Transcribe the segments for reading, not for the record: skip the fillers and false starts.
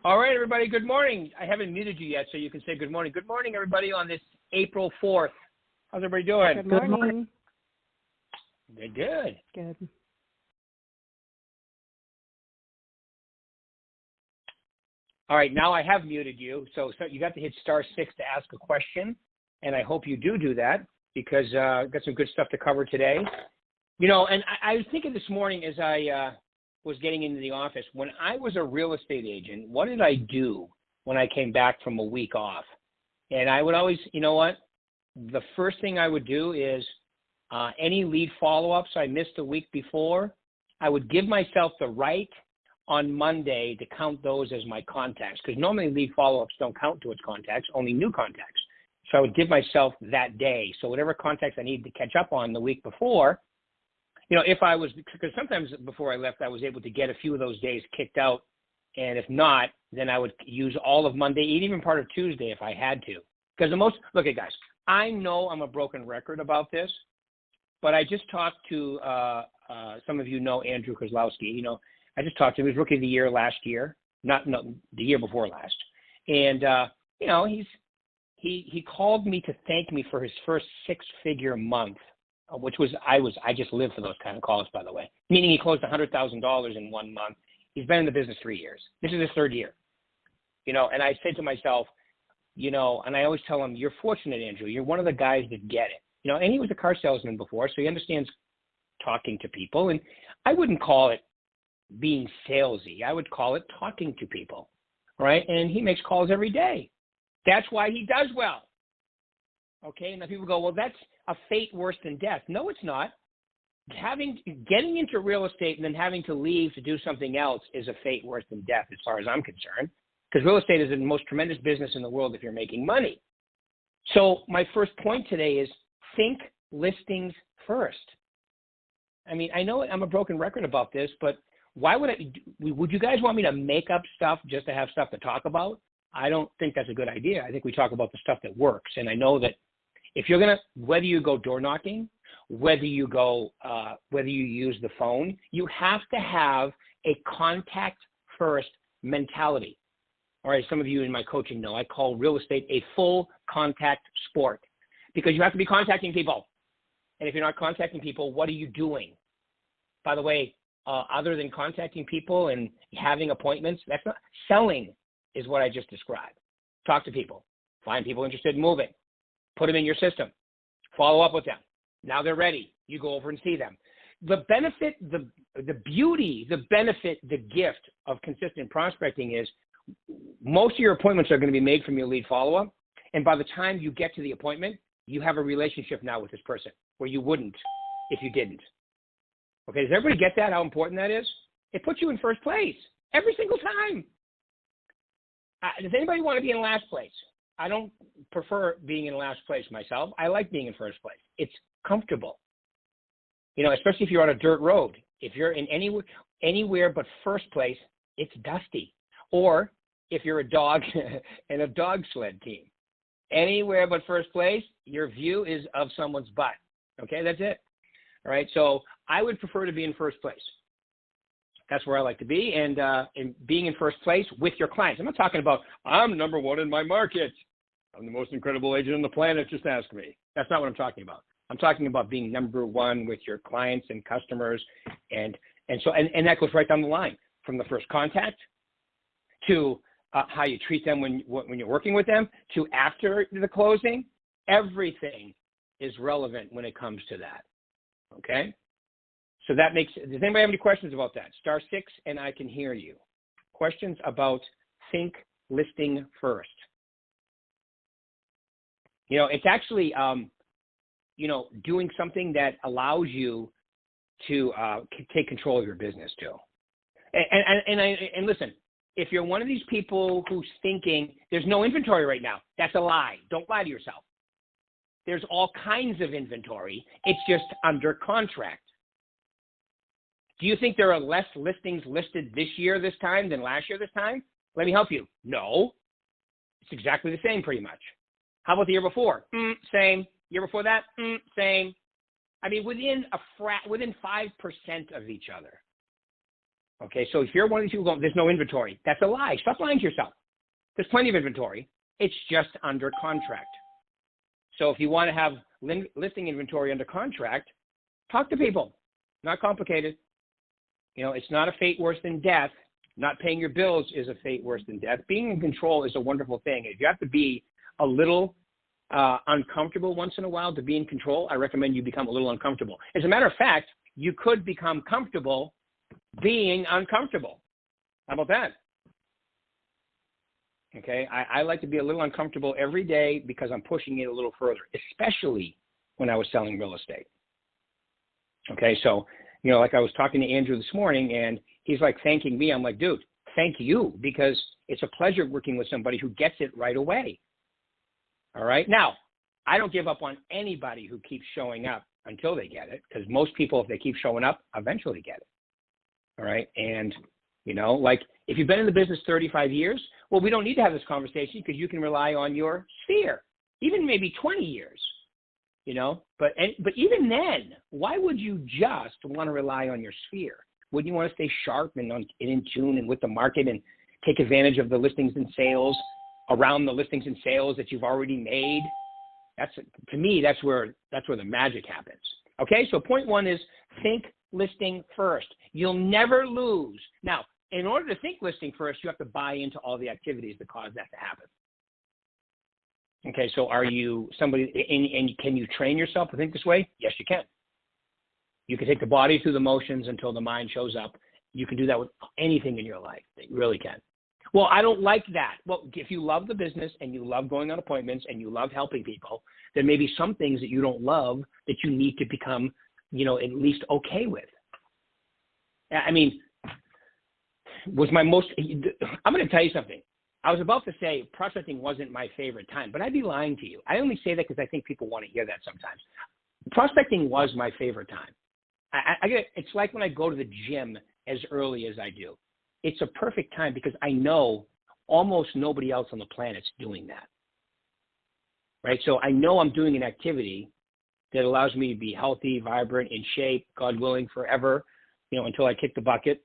All right, everybody, good morning. I haven't muted you yet, so you can say good morning. Good morning, everybody, on this April 4th. How's everybody doing? Good morning. Good. Good. All right, now I have muted you, so you got to hit *6 to ask a question, and I hope you do that because I've got some good stuff to cover today. You know, and I was thinking this morning as I was getting into the office, when I was a real estate agent, what did I do when I came back from a week off? And I would always, you know what, the first thing I would do is any lead follow-ups I missed a week before, I would give myself the right on Monday to count those as my contacts, because normally lead follow-ups don't count towards contacts, only new contacts. So I would give myself that day. So whatever contacts I needed to catch up on the week before, you know, if I was, because sometimes before I left, I was able to get a few of those days kicked out. And if not, then I would use all of Monday, even part of Tuesday if I had to. Because look at guys, I know I'm a broken record about this, but I just talked to, some of you know Andrew Kozlowski. You know, I just talked to him. He was Rookie of the Year last year, no, the year before last. And, you know, he called me to thank me for his first six-figure month, which was, I just live for those kind of calls, by the way, meaning he closed $100,000 in 1 month. He's been in the business 3 years. This is his third year, you know, and I said to myself, you know, and I always tell him, you're fortunate, Andrew. You're one of the guys that get it, you know, and he was a car salesman before, so he understands talking to people. And I wouldn't call it being salesy. I would call it talking to people, right? And he makes calls every day. That's why he does well. Okay, and then people go, well, that's a fate worse than death. No, it's not. Getting into real estate and then having to leave to do something else is a fate worse than death as far as I'm concerned, because real estate is the most tremendous business in the world if you're making money. So my first point today is think listings first. I mean, I know I'm a broken record about this, but why would you guys want me to make up stuff just to have stuff to talk about? I don't think that's a good idea. I think we talk about the stuff that works. And I know that if you're going to, whether you go door knocking, whether you use the phone, you have to have a contact first mentality. All right, some of you in my coaching know I call real estate a full contact sport, because you have to be contacting people. And if you're not contacting people, what are you doing? By the way, other than contacting people and having appointments, that's not selling, is what I just described. Talk to people, find people interested in moving, put them in your system, follow up with them. Now they're ready. You go over and see them. The benefit, the beauty, the benefit, the gift of consistent prospecting is most of your appointments are going to be made from your lead follow-up. And by the time you get to the appointment, you have a relationship now with this person where you wouldn't if you didn't. Okay, does everybody get that, how important that is? It puts you in first place every single time. Does anybody want to be in last place? I don't prefer being in last place myself. I like being in first place. It's comfortable. You know, especially if you're on a dirt road. If you're in anywhere but first place, it's dusty. Or if you're a dog in a dog sled team. Anywhere but first place, your view is of someone's butt. Okay, that's it. All right, so I would prefer to be in first place. That's where I like to be, and being in first place with your clients. I'm not talking about, I'm number one in my market. I'm the most incredible agent on the planet, just ask me. That's not what I'm talking about. I'm talking about being number one with your clients and customers, and that goes right down the line, from the first contact to how you treat them when you're working with them, to after the closing. Everything is relevant when it comes to that, okay? So that makes, does anybody have any questions about that? *6 and I can hear you. Questions about think listing first. You know, it's actually, you know, doing something that allows you to take control of your business too. And listen, if you're one of these people who's thinking there's no inventory right now, that's a lie. Don't lie to yourself. There's all kinds of inventory. It's just under contract. Do you think there are less listings listed this year this time than last year this time? Let me help you. No. It's exactly the same pretty much. How about the year before? Same. Year before that? Same. I mean, within 5% of each other. Okay, so if you're one of these people going, there's no inventory, that's a lie. Stop lying to yourself. There's plenty of inventory. It's just under contract. So if you want to have listing inventory under contract, talk to people. Not complicated. It's not a fate worse than death. Not paying your bills is a fate worse than death. Being in control is a wonderful thing. If you have to be a little uncomfortable once in a while to be in control, I recommend you become a little uncomfortable. As a matter of fact, you could become comfortable being uncomfortable. How about that? Okay, I like to be a little uncomfortable every day because I'm pushing it a little further, especially when I was selling real estate. Okay, so, like I was talking to Andrew this morning and he's like thanking me. I'm like, dude, thank you, because it's a pleasure working with somebody who gets it right away. All right, now, I don't give up on anybody who keeps showing up until they get it, because most people, if they keep showing up, eventually get it. All right, and like if you've been in the business 35 years, well, we don't need to have this conversation because you can rely on your sphere, even maybe 20 years, but even then, why would you just want to rely on your sphere? Wouldn't you want to stay sharp and in tune and with the market and take advantage of the listings and sales around the listings and sales that you've already made? To me, that's where the magic happens. Okay, so point one is think listing first. You'll never lose. Now, in order to think listing first, you have to buy into all the activities that cause that to happen. Okay, so are you somebody, and can you train yourself to think this way? Yes, you can. You can take the body through the motions until the mind shows up. You can do that with anything in your life. You really can. Well, I don't like that. Well, if you love the business and you love going on appointments and you love helping people, there may be some things that you don't love that you need to become, at least okay with. I mean, I'm going to tell you something. I was about to say prospecting wasn't my favorite time, but I'd be lying to you. I only say that because I think people want to hear that sometimes. Prospecting was my favorite time. It's like when I go to the gym as early as I do. It's a perfect time because I know almost nobody else on the planet's doing that. Right? So I know I'm doing an activity that allows me to be healthy, vibrant, in shape, God willing, forever, until I kick the bucket,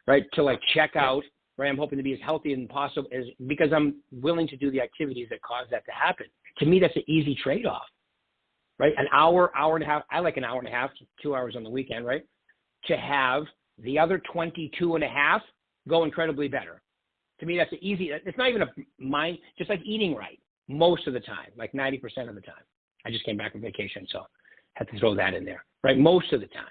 right? Till I check out, right? I'm hoping to be as healthy as possible because I'm willing to do the activities that cause that to happen. To me, that's an easy trade-off, right? An hour and a half. I like an hour and a half, 2 hours on the weekend, right? To have the other 22 and a half go incredibly better. To me, that's an easy, it's not even a mind, just like eating right most of the time, like 90% of the time. I just came back from vacation, so had to throw that in there, right? Most of the time.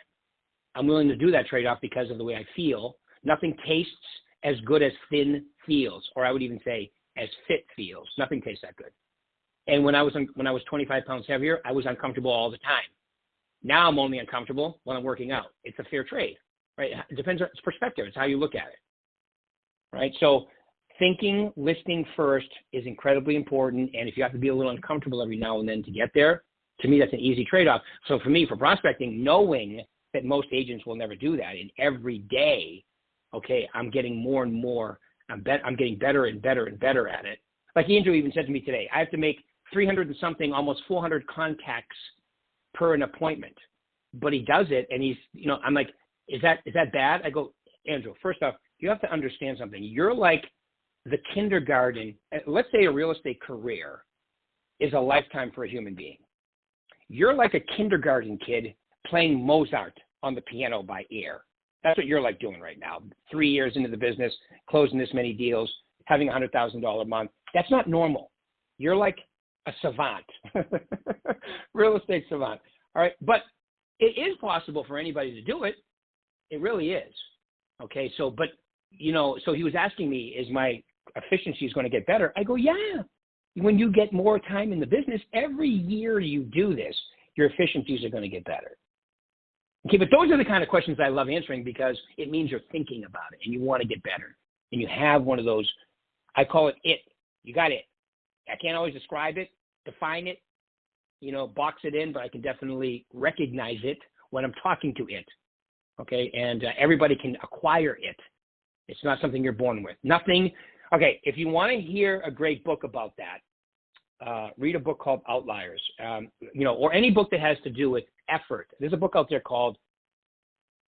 I'm willing to do that trade-off because of the way I feel. Nothing tastes as good as thin feels, or I would even say as fit feels. Nothing tastes that good. And when I was 25 pounds heavier, I was uncomfortable all the time. Now I'm only uncomfortable when I'm working out. It's a fair trade, right? It depends on its perspective. It's how you look at it, right? So thinking listing first is incredibly important. And if you have to be a little uncomfortable every now and then to get there, to me, that's an easy trade-off. So for me, for prospecting, knowing that most agents will never do that, and every day, okay, I'm getting more and more, I'm getting better and better and better at it. Like Andrew even said to me today, I have to make 300 and something, almost 400 contacts per an appointment. But he does it, and he's, I'm like, is that bad? I go, Andrew, first off, you have to understand something. You're like the kindergarten. Let's say a real estate career is a lifetime for a human being. You're like a kindergarten kid playing Mozart on the piano by ear. That's what you're like doing right now. 3 years into the business, closing this many deals, having $100,000 a month. That's not normal. You're like a savant, real estate savant. All right. But it is possible for anybody to do it. It really is. Okay. So, so he was asking me, is my efficiency is going to get better? I go, yeah. When you get more time in the business, every year you do this, your efficiencies are going to get better. Okay, but those are the kind of questions I love answering because it means you're thinking about it and you want to get better. And you have one of those, I call it it. You got it. I can't always describe it, define it, box it in, but I can definitely recognize it when I'm talking to it. Okay, and everybody can acquire it. It's not something you're born with. Nothing. Okay, if you want to hear a great book about that, read a book called Outliers, or any book that has to do with effort. There's a book out there called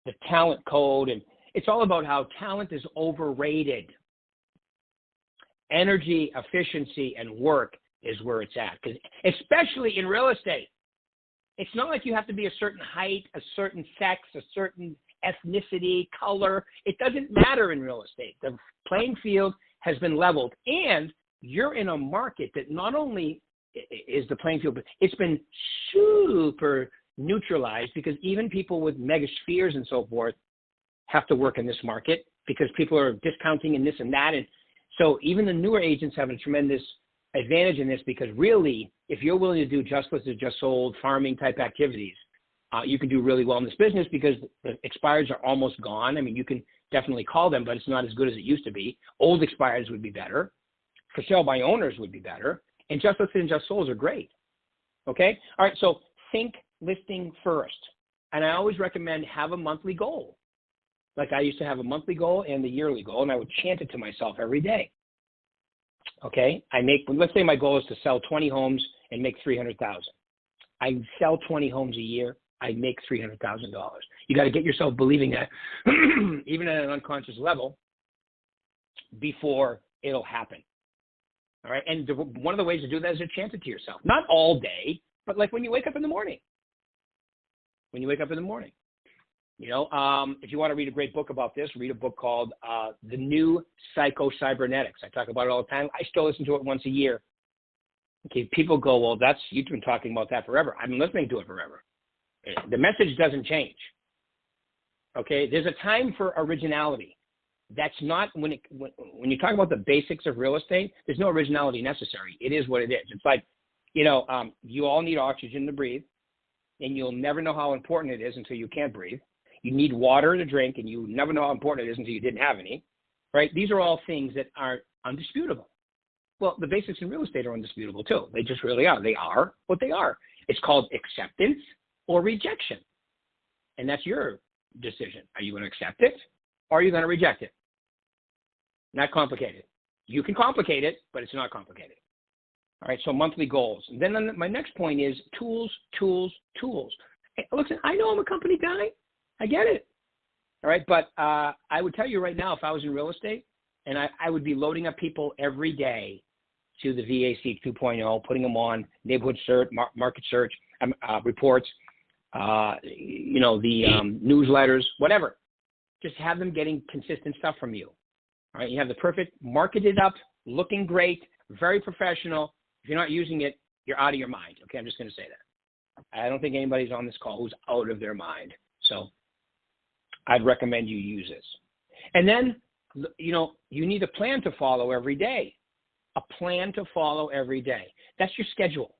The Talent Code, and It's all about how talent is overrated. Energy, efficiency, and work is where it's at. 'Cause especially in real estate, it's not like you have to be a certain height, a certain sex, a certain ethnicity, color. It doesn't matter in real estate. The playing field has been leveled, and you're in a market that not only is the playing field, but it's been super neutralized because even people with mega spheres and so forth have to work in this market because people are discounting and this and that. And so even the newer agents have a tremendous advantage in this because really, if you're willing to do just listed, just sold, farming type activities, you can do really well in this business because the expireds are almost gone. I mean, you can definitely call them, but it's not as good as it used to be. Old expireds would be better. For sale by owners would be better. And just listed and just sold are great. Okay? All right, so think listing first. And I always recommend have a monthly goal. Like I used to have a monthly goal and the yearly goal, and I would chant it to myself every day. Okay? Let's say my goal is to sell 20 homes and make $300,000. I sell 20 homes a year, I make $300,000. You got to get yourself believing that, even at an unconscious level, before it'll happen. All right, and one of the ways to do that is to chant it to yourself. Not all day, but like when you wake up in the morning. When you wake up in the morning. You know, if you want to read a great book about this, read a book called The New Psycho-Cybernetics. I talk about it all the time. I still listen to it once a year. Okay, people go, well, you've been talking about that forever. I've been listening to it forever. The message doesn't change. Okay, there's a time for originality. That's not when you talk about the basics of real estate, there's no originality necessary. It is what it is. It's like, you all need oxygen to breathe, and you'll never know how important it is until you can't breathe. You need water to drink, and you never know how important it is until you didn't have any, right? These are all things that are undisputable. Well, the basics in real estate are undisputable too. They just really are. They are what they are. It's called acceptance or rejection, and that's your decision. Are you going to accept it? Or are you going to reject it? Not complicated. You can complicate it, but it's not complicated. All right, so monthly goals. And then my next point is tools, tools, tools. Hey, listen, I know I'm a company guy. I get it. All right, but I would tell you right now, if I was in real estate, and I would be loading up people every day to the VAC 2.0, putting them on neighborhood search, market search, reports, newsletters, whatever. Just have them getting consistent stuff from you. All right, you have the perfect marketed up, looking great, very professional. If you're not using it, you're out of your mind. Okay, I'm just going to say that. I don't think anybody's on this call who's out of their mind. So I'd recommend you use this. And then, you need a plan to follow every day. A plan to follow every day. That's your schedule.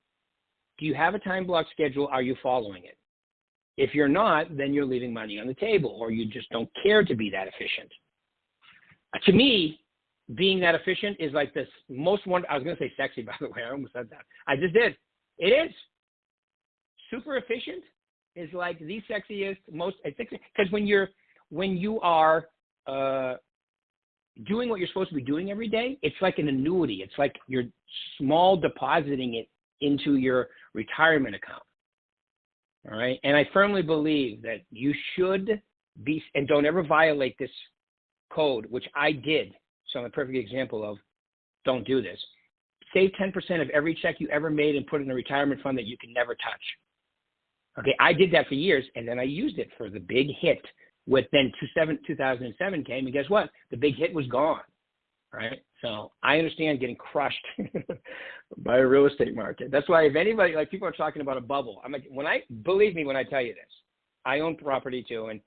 Do you have a time block schedule? Are you following it? If you're not, then you're leaving money on the table, or you just don't care to be that efficient. To me, being that efficient is like this most one. I was going to say sexy, by the way. I almost said that. I just did. It is. Super efficient is like the sexiest, most, because when you are doing what you're supposed to be doing every day, it's like an annuity. It's like you're small depositing it into your retirement account. All right. And I firmly believe that you should be, and don't ever violate this code, which I did. So I'm a perfect example of don't do this. Save 10% of every check you ever made and put it in a retirement fund that you can never touch. Okay. I did that for years, and then I used it for the big hit. With then 2007 came, and guess what? The big hit was gone. Right. So I understand getting crushed by a real estate market. That's why if anybody, like people are talking about a bubble, I'm like, believe me when I tell you this, I own property too, and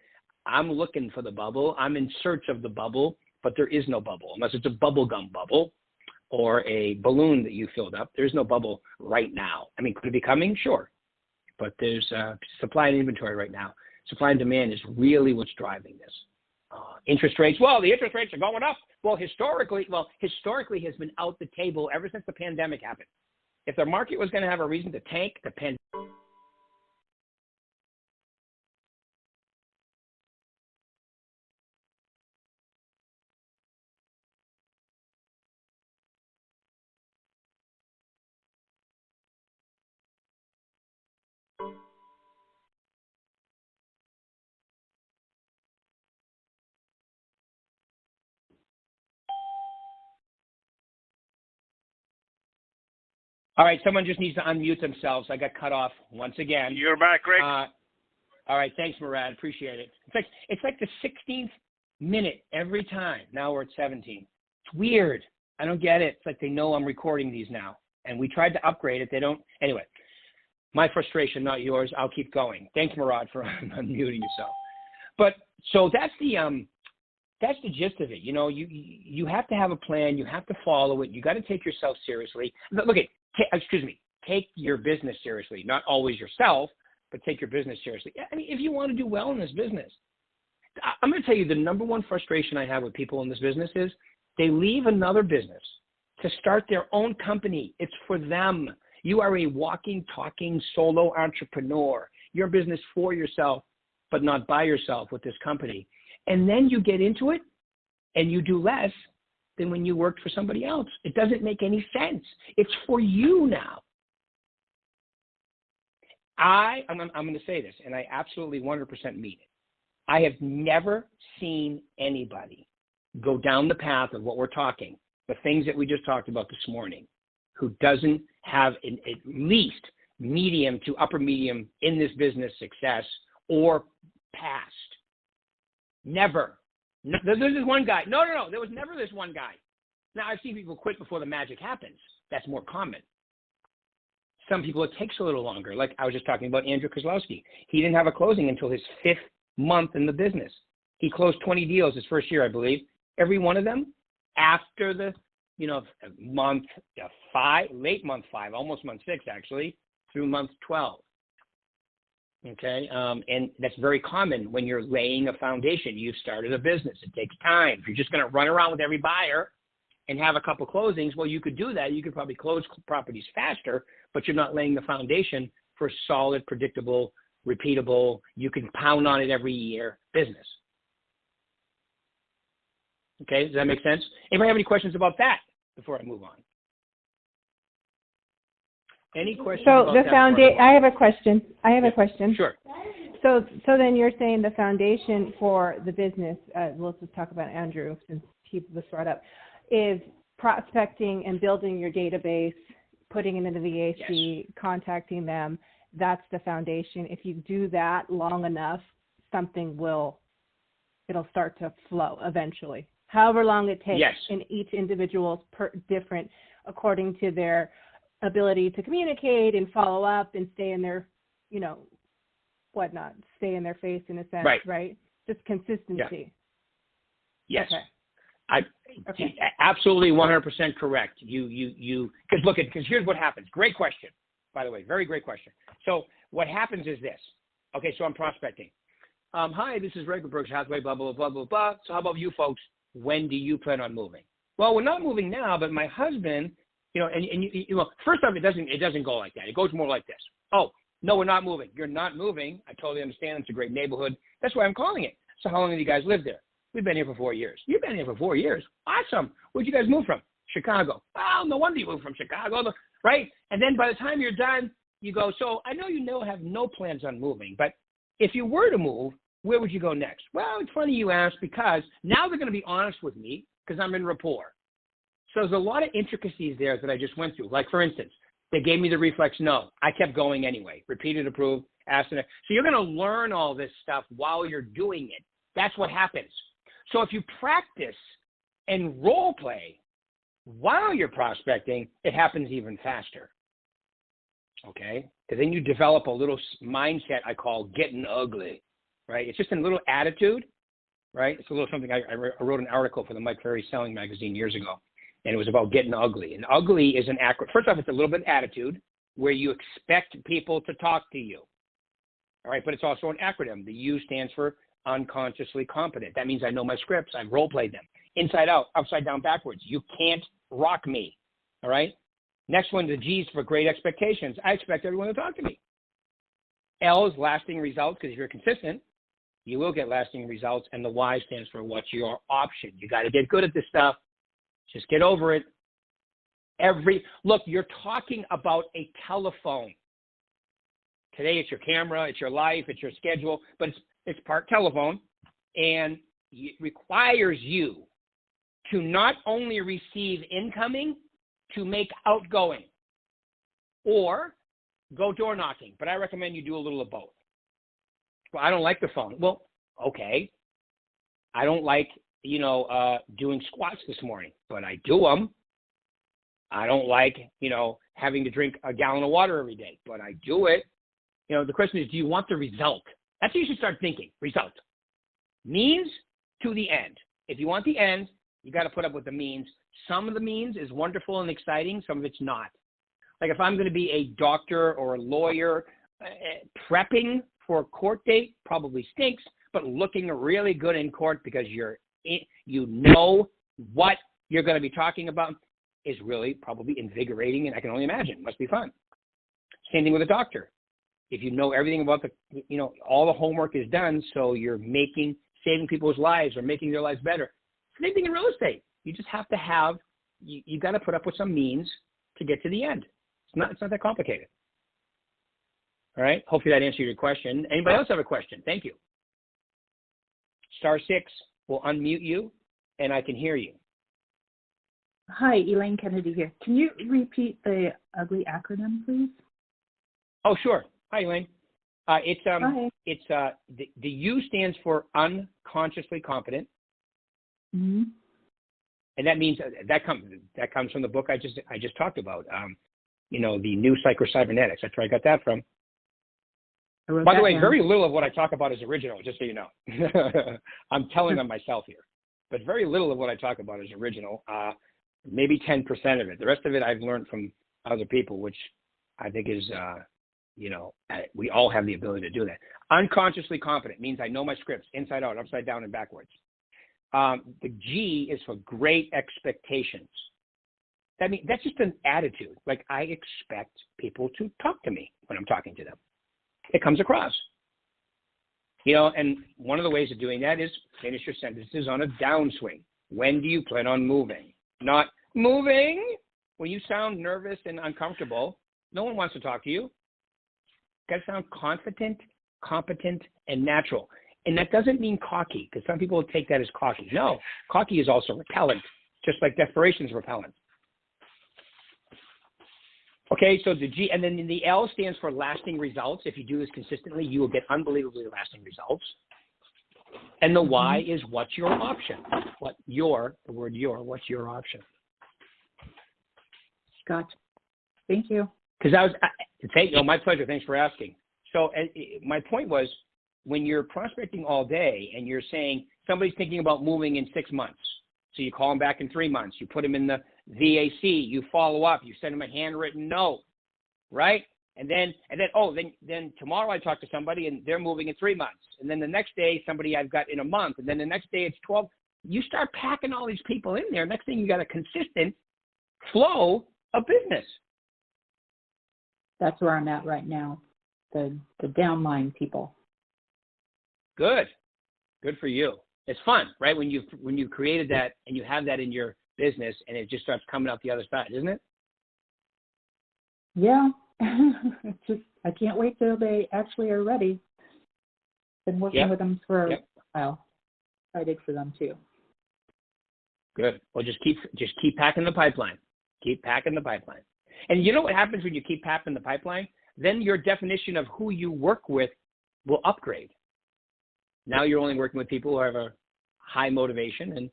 I'm looking for the bubble. I'm in search of the bubble, but there is no bubble unless it's a bubble gum bubble or a balloon that you filled up. There's no bubble right now. I mean, could it be coming? Sure. But there's supply and inventory right now. Supply and demand is really what's driving this. Interest rates, well, the interest rates are going up. Well, historically has been out the table ever since the pandemic happened. If the market was going to have a reason to tank, the pandemic All right, someone just needs to unmute themselves. I got cut off once again. You're back, Rick. All right, thanks, Murad. Appreciate it. It's like the 16th minute every time. Now we're at 17. It's weird. I don't get it. It's like they know I'm recording these now, and we tried to upgrade it. They don't. Anyway, my frustration, not yours. I'll keep going. Thanks, Murad, for unmuting yourself. But so that's the gist of it. You know, you have to have a plan. You have to follow it. You got to take yourself seriously. Look at, take your business seriously. Not always yourself, but take your business seriously. I mean, if you want to do well in this business, I'm going to tell you the number one frustration I have with people in this business is they leave another business to start their own company. It's for them. You are a walking, talking solo entrepreneur. Your business for yourself, but not by yourself with this company. And then you get into it and you do less than when you worked for somebody else. It doesn't make any sense. It's for you now. I'm going to say this, and I absolutely 100% mean it. I have never seen anybody go down the path of what we're talking, the things that we just talked about this morning, who doesn't have at least medium to upper medium in this business success or past. Never. No, there's this one guy. No. There was never this one guy. Now, I've seen people quit before the magic happens. That's more common. Some people, it takes a little longer. Like I was just talking about Andrew Kozlowski. He didn't have a closing until his 5th month in the business. He closed 20 deals his first year, I believe. Every one of them after the, month 5, late month 5, almost month 6 actually, through month 12. Okay, and that's very common when you're laying a foundation. You've started a business. It takes time. If you're just going to run around with every buyer and have a couple closings, well, you could do that. You could probably close properties faster, but you're not laying the foundation for solid, predictable, repeatable, you can pound on it every year business. Okay, does that make sense? Anybody have any questions about that before I move on? Any questions about the that? I have a question. A question. Sure. So then you're saying the foundation for the business, we'll just talk about Andrew since he was brought up, is prospecting and building your database, putting it into the VAC, yes, contacting them. That's the foundation. If you do that long enough, it'll start to flow eventually. However long it takes, yes, in each individual's different, according to their ability to communicate and follow up and stay in their, stay in their face in a sense, right? Just consistency. Yeah. Yes. Okay. Absolutely 100% correct. Because here's what happens. Great question, by the way. Very great question. So what happens is this. Okay, so I'm prospecting. Hi, this is Rick with Berkshire Hathaway, blah, blah, blah, blah, blah. So how about you folks? When do you plan on moving? Well, we're not moving now, but my husband, first off, it doesn't go like that. It goes more like this. Oh, no, we're not moving. You're not moving. I totally understand. It's a great neighborhood. That's why I'm calling it. So how long have you guys lived there? We've been here for 4 years. You've been here for 4 years. Awesome. Where'd you guys move from? Chicago. Well, no wonder you moved from Chicago, right? And then by the time you're done, you go, so I know you have no plans on moving, but if you were to move, where would you go next? Well, it's funny you ask because now they're going to be honest with me because I'm in rapport. So there's a lot of intricacies there that I just went through. Like, for instance, they gave me the reflex no. I kept going anyway. Repeated, approved, asked. So you're going to learn all this stuff while you're doing it. That's what happens. So if you practice and role play while you're prospecting, it happens even faster. Okay? Because then you develop a little mindset I call getting ugly, right? It's just a little attitude, right? It's a little something I wrote an article for the Mike Ferry Selling Magazine years ago, and it was about getting ugly. And ugly is an acronym. First off, it's a little bit attitude where you expect people to talk to you, all right? But it's also an acronym. The U stands for unconsciously competent. That means I know my scripts. I've role-played them. Inside out, upside down, backwards. You can't rock me, all right? Next one, the G's for great expectations. I expect everyone to talk to me. L is lasting results, because if you're consistent, you will get lasting results. And the Y stands for what's your option. You got to get good at this stuff. Just get over it. Look, you're talking about a telephone. Today it's your camera, it's your life, it's your schedule, but it's part telephone, and it requires you to not only receive incoming, to make outgoing. or go door knocking. But I recommend you do a little of both. Well, I don't like the phone. Well, okay. I don't like, doing squats this morning, but I do them. I don't like, having to drink a gallon of water every day, but I do it. The question is, do you want the result? That's what you should start thinking. Result. Means to the end. If you want the end, you got to put up with the means. Some of the means is wonderful and exciting. Some of it's not. Like if I'm going to be a doctor or a lawyer, prepping for a court date probably stinks, but looking really good in court because you know what you're going to be talking about is really probably invigorating, and I can only imagine. Must be fun. Same thing with a doctor. If you know everything about all the homework is done, so you're saving people's lives or making their lives better. Same thing in real estate. You just have to you got to put up with some means to get to the end. It's not that complicated. All right. Hopefully that answered your question. Anybody else have a question? Thank you. *6 will unmute you, and I can hear you. Hi, Elaine Kennedy here. Can you repeat the ugly acronym, please? Oh, sure. Hi, Elaine. Hi. The U stands for unconsciously competent, Mm-hmm. and that means that comes from the book I just talked about. The new Psycho-Cybernetics. That's where I got that from. By the way, very little of what I talk about is original, just so you know. I'm telling on myself here, but very little of what I talk about is original. Maybe 10% of it. The rest of it I've learned from other people, which I think is, we all have the ability to do that. Unconsciously competent means I know my scripts inside out, upside down, and backwards. The G is for great expectations. That means that's just an attitude. Like I expect people to talk to me when I'm talking to them. It comes across. And one of the ways of doing that is finish your sentences on a downswing. When do you plan on moving? Not moving. When you sound nervous and uncomfortable, no one wants to talk to you. You got to sound confident, competent, and natural. And that doesn't mean cocky, because some people will take that as cocky. No, cocky is also repellent, just like desperation is repellent. Okay, so the G, and then the L stands for lasting results. If you do this consistently, you will get unbelievably lasting results. And the Y is what's your option? What's your option? Gotcha. Thank you. Because my pleasure. Thanks for asking. So my point was, when you're prospecting all day and you're saying somebody's thinking about moving in 6 months, so you call them back in 3 months, you put them in the VAC, you follow up, you send them a handwritten note, right? And then tomorrow I talk to somebody and they're moving in 3 months. And then the next day, somebody I've got in a month. And then the next day it's 12. You start packing all these people in there. Next thing you got a consistent flow of business. That's where I'm at right now. The downline people. Good for you. It's fun, right? When you created that and you have that in your business and it just starts coming out the other side, isn't it? Yeah. I can't wait till they actually are ready. Been working with them for a while. Excited for them too. Good. Well, just keep packing the pipeline. Keep packing the pipeline. And you know what happens when you keep packing the pipeline? Then your definition of who you work with will upgrade. Now you're only working with people who have a high motivation, and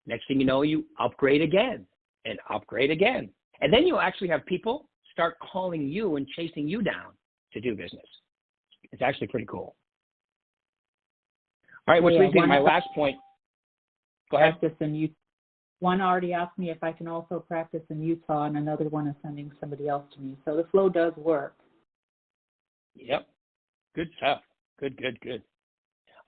next thing you know, you upgrade again and upgrade again. And then you'll actually have people start calling you and chasing you down to do business. It's actually pretty cool. All right, which leads me to my last point. Go ahead. One already asked me if I can also practice in Utah, and another one is sending somebody else to me. So the flow does work. Yep. Good stuff. Good.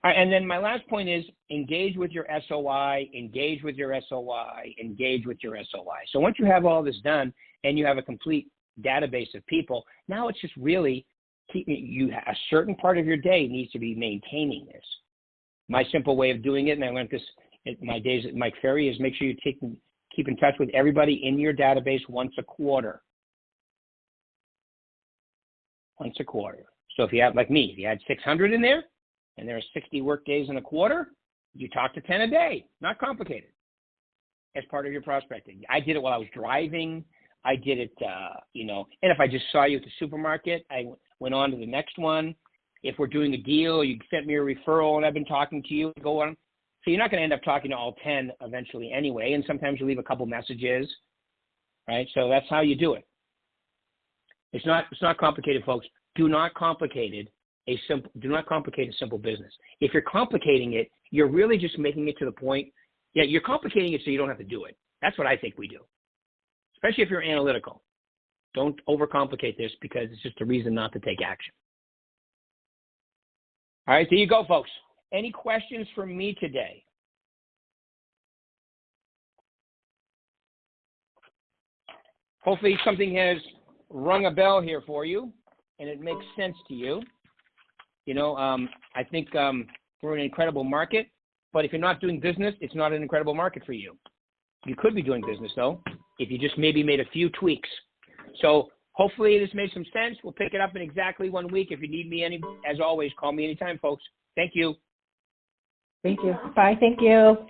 All right, and then my last point is engage with your SOI, engage with your SOI, engage with your SOI. So once you have all this done and you have a complete database of people, now it's just really a certain part of your day needs to be maintaining this. My simple way of doing it, and I learned this in my days at Mike Ferry, is make sure you keep in touch with everybody in your database once a quarter. Once a quarter. So if you have, like me, if you had 600 in there, and there are 60 work days in a quarter, you talk to 10 a day. Not complicated. As part of your prospecting. I did it while I was driving. I did it, and if I just saw you at the supermarket, I went on to the next one. If we're doing a deal, you sent me a referral and I've been talking to you, go on. So you're not going to end up talking to all 10 eventually anyway, and sometimes you leave a couple messages, right? So that's how you do it. It's not complicated, folks. Do not complicate a simple business. If you're complicating it, you're really just making it to the point. Yeah, you're complicating it so you don't have to do it. That's what I think we do, especially if you're analytical. Don't overcomplicate this because it's just a reason not to take action. All right, there you go, folks. Any questions for me today? Hopefully something has rung a bell here for you and it makes sense to you. I think we're in an incredible market, but if you're not doing business, it's not an incredible market for you. You could be doing business, though, if you just maybe made a few tweaks. So hopefully this made some sense. We'll pick it up in exactly 1 week. If you need me, as always, call me anytime, folks. Thank you. Thank you. Bye. Thank you.